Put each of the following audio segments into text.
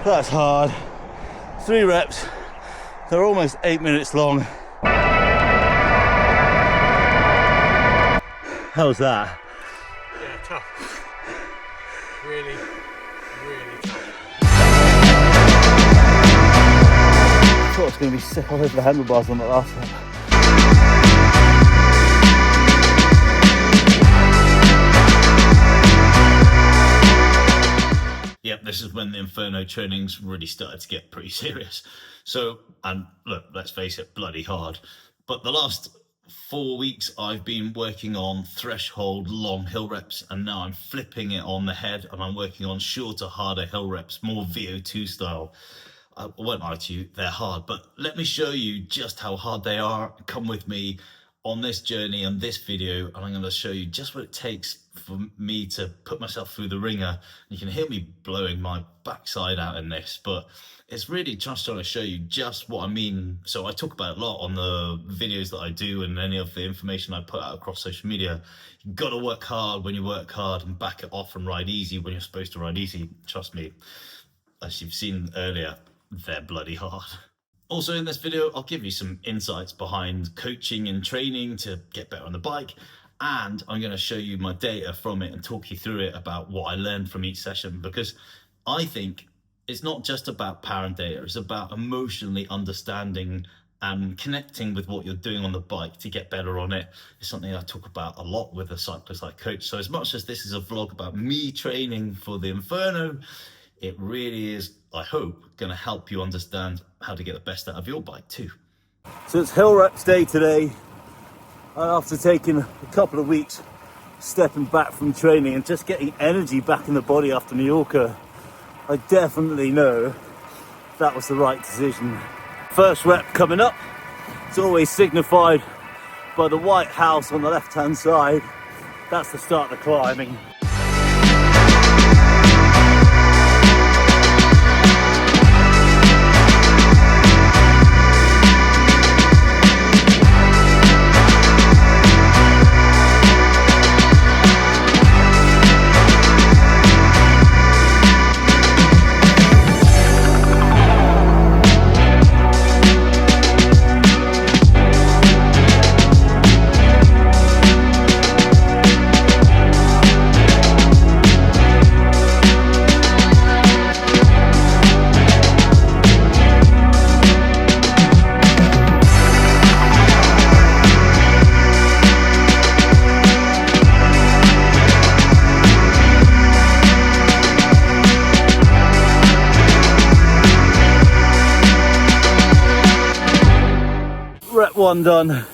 That's hard. 3 reps. They're almost 8 minutes long. How's that? Yeah, tough. Really, really tough. I thought I was going to be sick all over the handlebars on that last one. Yep, this is when the Inferno trainings really started to get pretty serious. So, and look, let's face it, bloody hard. But the last 4 weeks I've been working on threshold long hill reps, and now I'm flipping it on the head and I'm working on shorter, harder hill reps, more VO2 style. I won't lie to you, they're hard, but let me show you just how hard they are. Come with me on this journey and this video, and I'm going to show you just what it takes for me to put myself through the ringer. You can hear me blowing my backside out in this, but it's really just trying to show you just what I mean. So I talk about it a lot on the videos that I do and any of the information I put out across social media. You've got to work hard when you work hard and back it off and ride easy when you're supposed to ride easy. Trust me, as you've seen earlier, they're bloody hard. Also in this video, I'll give you some insights behind coaching and training to get better on the bike. And I'm going to show you my data from it and talk you through it about what I learned from each session, because I think it's not just about power and data. It's about emotionally understanding and connecting with what you're doing on the bike to get better on it. It's something I talk about a lot with the cyclists I coach. So as much as this is a vlog about me training for the Inferno, it really is, I hope, going to help you understand how to get the best out of your bike too. So it's hill reps day today. After taking a couple of weeks stepping back from training and just getting energy back in the body after Mallorca, I definitely know that was the right decision. First rep coming up. It's always signified by the white house on the left-hand side. That's the start of the climbing. Rep 1 done.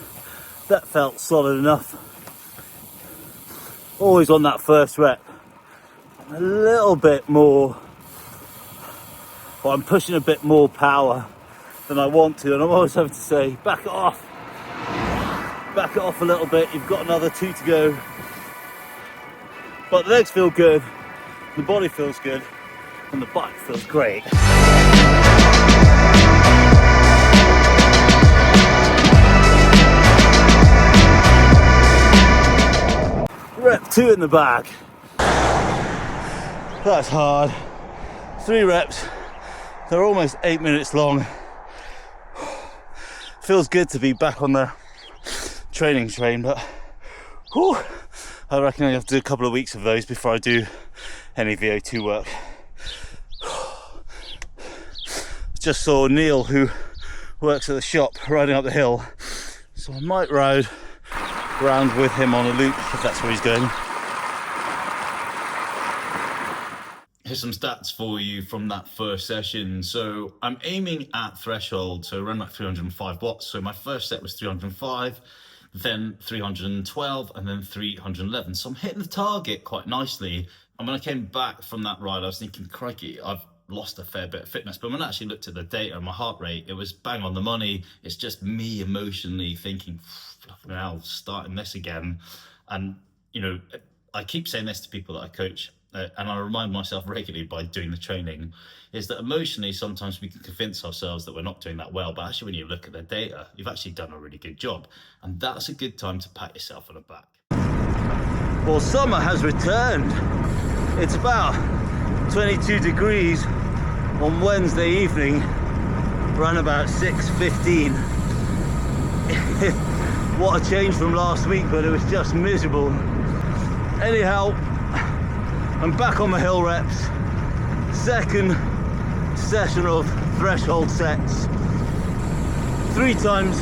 That felt solid enough. Always on that first rep. A little bit more, or I'm pushing a bit more power than I want to, and I'm always having to say, back it off a little bit. You've got another 2 to go. But the legs feel good, the body feels good, and the bike feels great. Rep 2 in the bag. That's hard. 3 reps. They're almost 8 minutes long. Feels good to be back on the training train, but whew, I reckon I have to do a couple of weeks of those before I do any VO2 work. Just saw Neil, who works at the shop, riding up the hill, so I might ride round with him on a loop if that's where he's going. Here's some stats for you from that first session. So I'm aiming at threshold, so around like 305 watts. So my first set was 305, then 312, and then 311. So I'm hitting the target quite nicely. And when I came back from that ride, I was thinking, crikey, I've lost a fair bit of fitness. But when I actually looked at the data, my heart rate, it was bang on the money. It's just me emotionally thinking, now starting this again. And, you know, I keep saying this to people that I coach, and I remind myself regularly by doing the training, is that emotionally sometimes we can convince ourselves that we're not doing that well, but actually when you look at the data, you've actually done a really good job, and that's a good time to pat yourself on the back. Well, summer has returned. It's about 22 degrees on Wednesday evening, around about 6:15. What a change from last week, but it was just miserable. Anyhow, I'm back on my hill reps. Second session of threshold sets. 3 times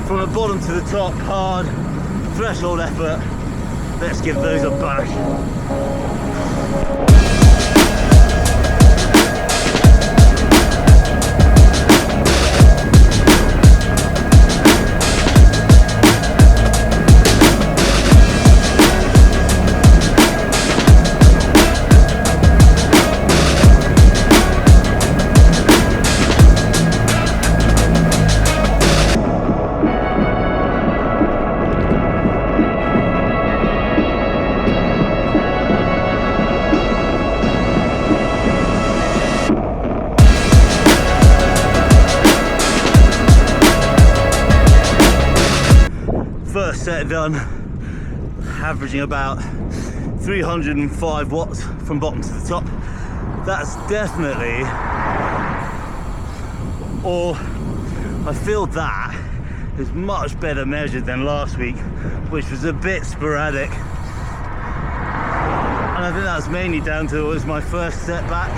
from the bottom to the top, hard threshold effort. Let's give those a bash. First set done, averaging about 305 watts from bottom to the top. That's definitely, or I feel that is much better measured than last week, which was a bit sporadic. And I think that's mainly down to it was my first setback,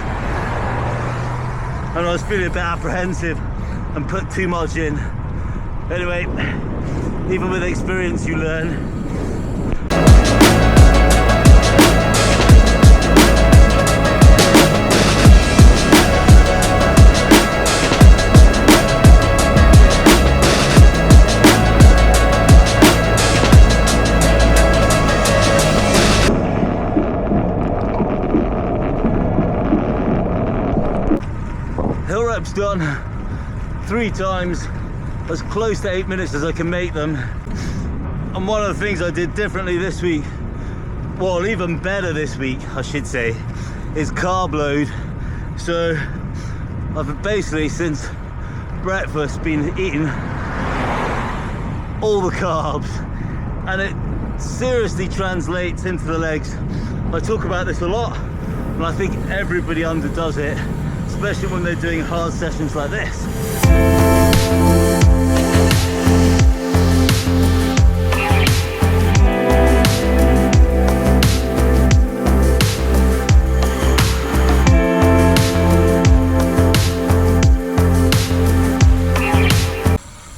and I was feeling a bit apprehensive and put too much in. Anyway, even with experience you learn. Hill reps done 3 times, as close to 8 minutes as I can make them. And one of the things I did differently this week, well, even better this week I should say, is carb load. So I've basically since breakfast been eating all the carbs, and it seriously translates into the legs. I talk about this a lot, and I think everybody underdoes it, especially when they're doing hard sessions like this.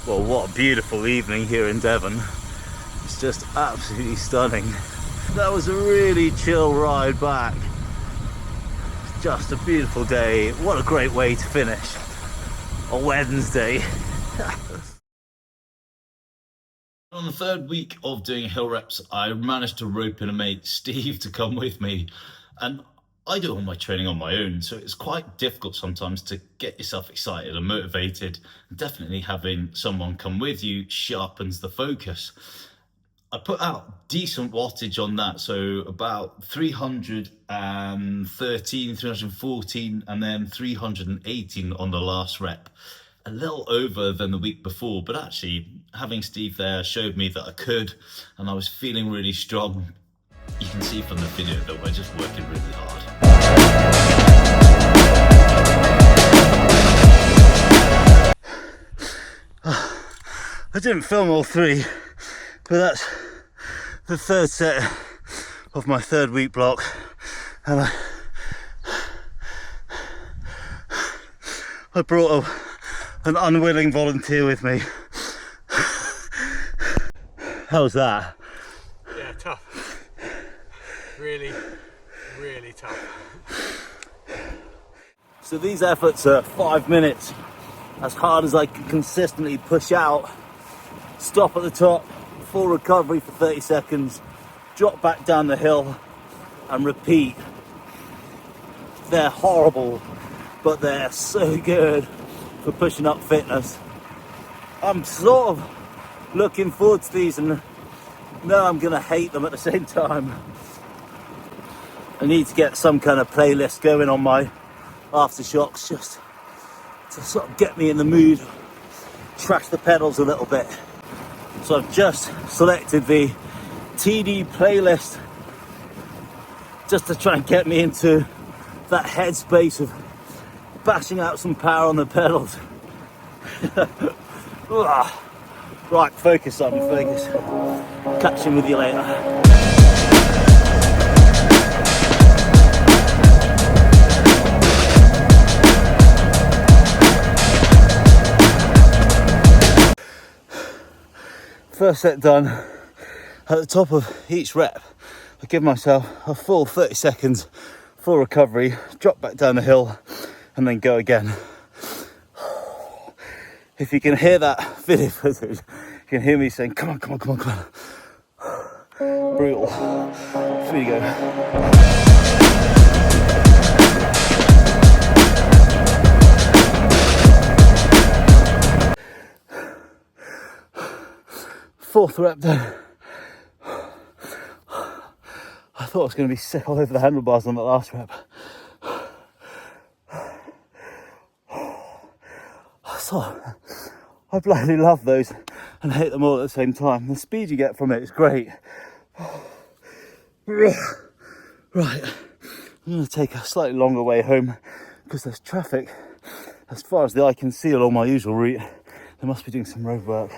Well, what a beautiful evening here in Devon. It's just absolutely stunning. That was a really chill ride back. Just a beautiful day. What a great way to finish a Wednesday. On the 3rd week of doing hill reps, I managed to rope in a mate, Steve, to come with me. And I do all my training on my own, so it's quite difficult sometimes to get yourself excited and motivated. Definitely having someone come with you sharpens the focus. I put out decent wattage on that, so about 313, 314, and then 318 on the last rep. A little over than the week before, but actually having Steve there showed me that I could, and I was feeling really strong. You can see from the video that we're just working really hard. I didn't film all 3, but that's the 3rd set of my 3rd week block, and I brought an unwilling volunteer with me. How's that? Yeah, tough. Really, really tough. So these efforts are 5 minutes, as hard as I can consistently push out. Stop at the top, full recovery for 30 seconds, drop back down the hill and repeat. They're horrible, but they're so good for pushing up fitness. I'm sort of looking forward to these and know I'm gonna hate them at the same time. I need to get some kind of playlist going on my aftershocks just to sort of get me in the mood, trash the pedals a little bit. So I've just selected the TD playlist just to try and get me into that headspace of bashing out some power on the pedals. Right, focus, Simon, focus. Catch in with you later. First set done. At the top of each rep, I give myself a full 30 seconds full recovery, drop back down the hill, and then go again. If you can hear that video footage, you can hear me saying, come on, come on, come on, come on. Brutal. Here we go. Fourth rep done. I thought I was going to be sick all over the handlebars on that last rep. So, I bloody love those and hate them all at the same time. The speed you get from it is great. Right, I'm going to take a slightly longer way home because there's traffic as far as the eye can see along my usual route. They must be doing some road work.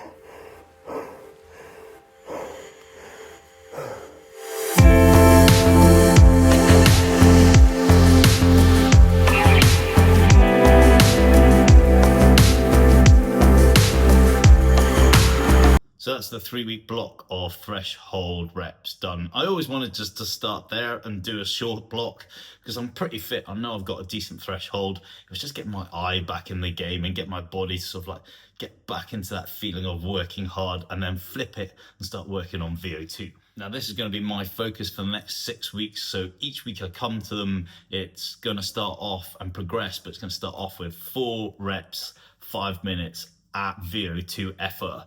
So that's the 3-week block of threshold reps done. I always wanted just to start there and do a short block because I'm pretty fit. I know I've got a decent threshold. It was just getting my eye back in the game and get my body to sort of like get back into that feeling of working hard and then flip it and start working on VO2. Now this is going to be my focus for the next 6 weeks. So each week I come to them, it's going to start off and progress, but it's going to start off with 4 reps, 5 minutes at VO2 effort.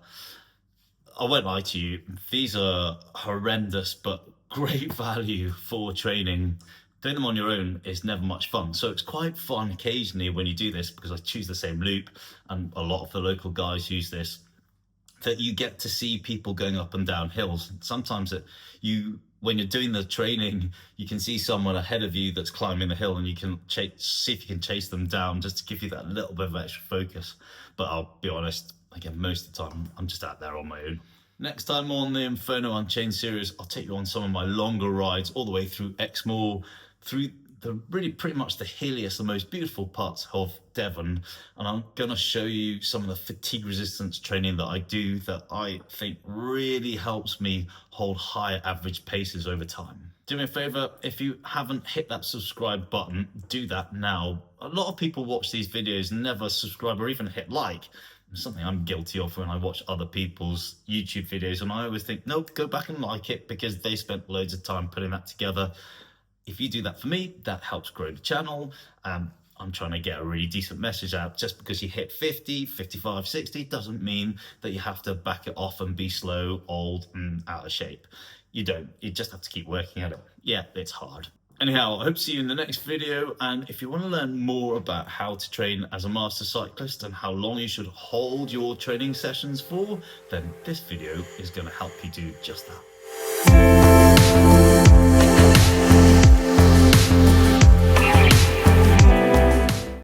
I won't lie to you, these are horrendous but great value for training. Doing them on your own is never much fun. So it's quite fun occasionally when you do this, because I choose the same loop and a lot of the local guys use this, that you get to see people going up and down hills. Sometimes when you're doing the training, you can see someone ahead of you that's climbing the hill and you can see if you can chase them down just to give you that little bit of extra focus. But I'll be honest, again, most of the time, I'm just out there on my own. Next time on the Inferno Unchained series, I'll take you on some of my longer rides all the way through Exmoor, through the really pretty much the hilliest, the most beautiful parts of Devon. And I'm going to show you some of the fatigue resistance training that I do that I think really helps me hold higher average paces over time. Do me a favor, if you haven't hit that subscribe button, do that now. A lot of people watch these videos and never subscribe or even hit like. It's something I'm guilty of when I watch other people's YouTube videos, and I always think, nope, go back and like it because they spent loads of time putting that together. If you do that for me, that helps grow the channel. I'm trying to get a really decent message out. Just because you hit 50, 55, 60 doesn't mean that you have to back it off and be slow, old and out of shape. You don't. You just have to keep working at it. Yeah, it's hard. Anyhow, I hope to see you in the next video, and if you want to learn more about how to train as a master cyclist and how long you should hold your training sessions for, then this video is going to help you do just that.